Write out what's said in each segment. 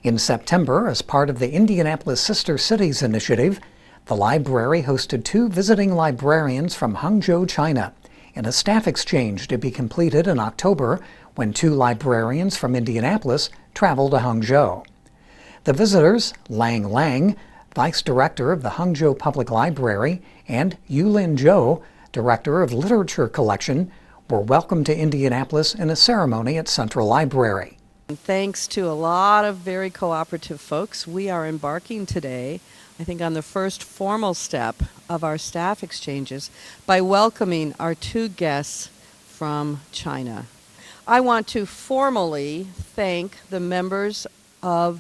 In September, as part of the Indianapolis Sister Cities initiative, the library hosted 2 visiting librarians from Hangzhou, China, in a staff exchange to be completed in October when 2 librarians from Indianapolis traveled to Hangzhou. The visitors, Lang Lang, Vice Director of the Hangzhou Public Library, and Yulin Zhou, Director of Literature Collection, were welcomed to Indianapolis in a ceremony at Central Library. Thanks to a lot of very cooperative folks, we are embarking today, I think, on the first formal step of our staff exchanges by welcoming our 2 guests from China. I want to formally thank the members of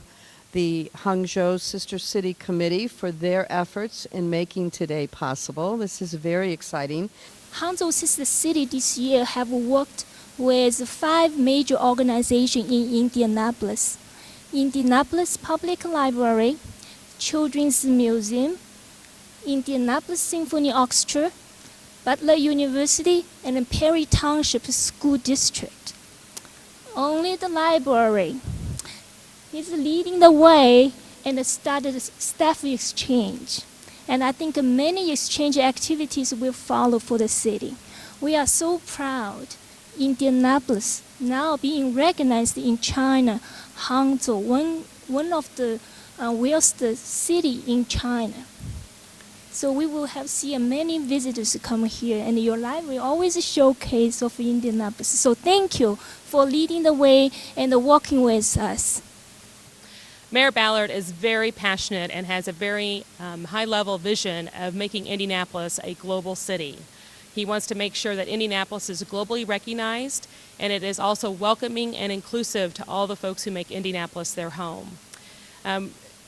the Hangzhou Sister City Committee for their efforts in making today possible. This is very exciting. Hangzhou Sister City this year have worked with 5 major organizations in Indianapolis. Indianapolis Public Library, Children's Museum, Indianapolis Symphony Orchestra, Butler University, and Perry Township School District. Only the library is leading the way and started a staff exchange. And I think many exchange activities will follow for the city. We are so proud Indianapolis now being recognized in China, Hangzhou, one of the wealthiest city in China. So we will see many visitors come here, and your library always a showcase of Indianapolis. So thank you for leading the way and working with us. Mayor Ballard is very passionate and has a very high-level vision of making Indianapolis a global city. He wants to make sure that Indianapolis is globally recognized, and it is also welcoming and inclusive to all the folks who make Indianapolis their home.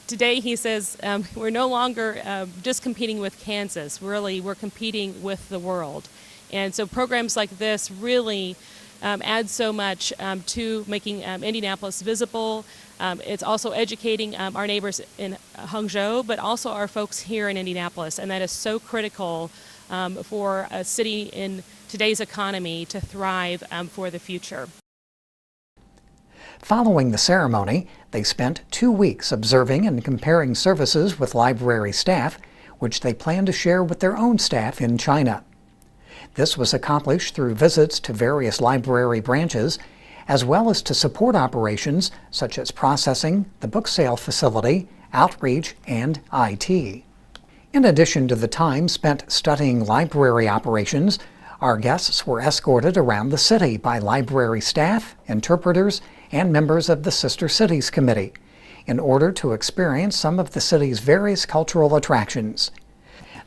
Today, he says, we're no longer just competing with Kansas. Really, we're competing with the world. And so programs like this really add so much to making Indianapolis visible. It's also educating our neighbors in Hangzhou, but also our folks here in Indianapolis, and that is so critical for a city in today's economy to thrive for the future. Following the ceremony, they spent 2 weeks observing and comparing services with library staff, which they plan to share with their own staff in China. This was accomplished through visits to various library branches, as well as to support operations such as processing, the book sale facility, outreach, and IT. In addition to the time spent studying library operations, our guests were escorted around the city by library staff, interpreters, and members of the Sister Cities Committee in order to experience some of the city's various cultural attractions.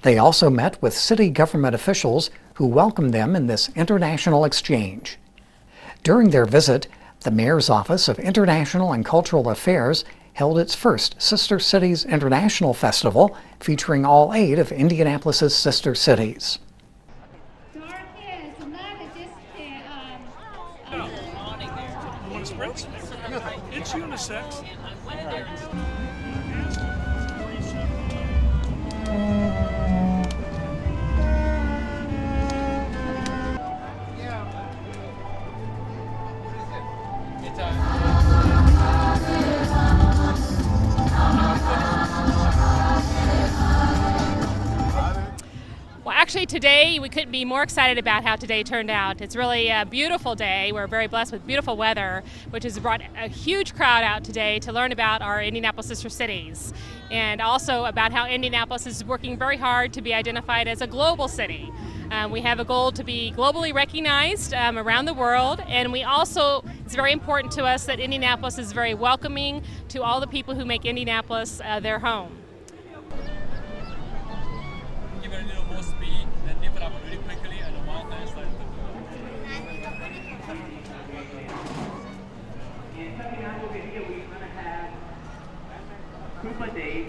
They also met with city government officials who welcomed them in this international exchange. During their visit, the Mayor's Office of International and Cultural Affairs held its first Sister Cities International Festival featuring all 8 of Indianapolis's sister cities. It's unisex. Actually, today we couldn't be more excited about how today turned out. It's really a beautiful day. We're very blessed with beautiful weather, which has brought a huge crowd out today to learn about our Indianapolis sister cities, and also about how Indianapolis is working very hard to be identified as a global city. We have a goal to be globally recognized around the world, and it's very important to us that Indianapolis is very welcoming to all the people who make Indianapolis their home. Give it a little more speed and lift it up really quickly and one hand side. Group day.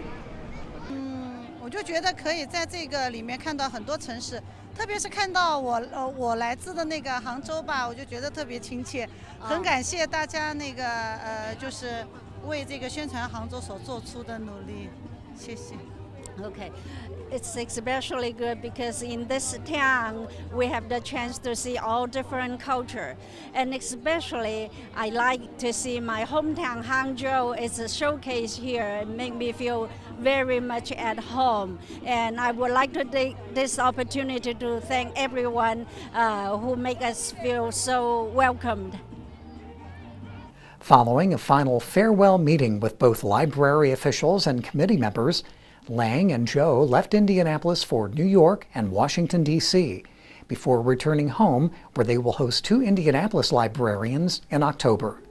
我就觉得可以在这个里面看到很多城市，特别是看到我来自的那个杭州吧，我就觉得特别亲切。很感谢大家那个就是为这个宣传杭州所做出的努力，谢谢。Okay, it's especially good because in this town we have the chance to see all different culture, and especially I like to see my hometown Hangzhou. It's a showcase here and make me feel very much at home. And I would like to take this opportunity to thank everyone who make us feel so welcomed. Following a final farewell meeting with both library officials and committee members, Lang and Zhou left Indianapolis for New York and Washington, D.C., before returning home, where they will host 2 Indianapolis librarians in October.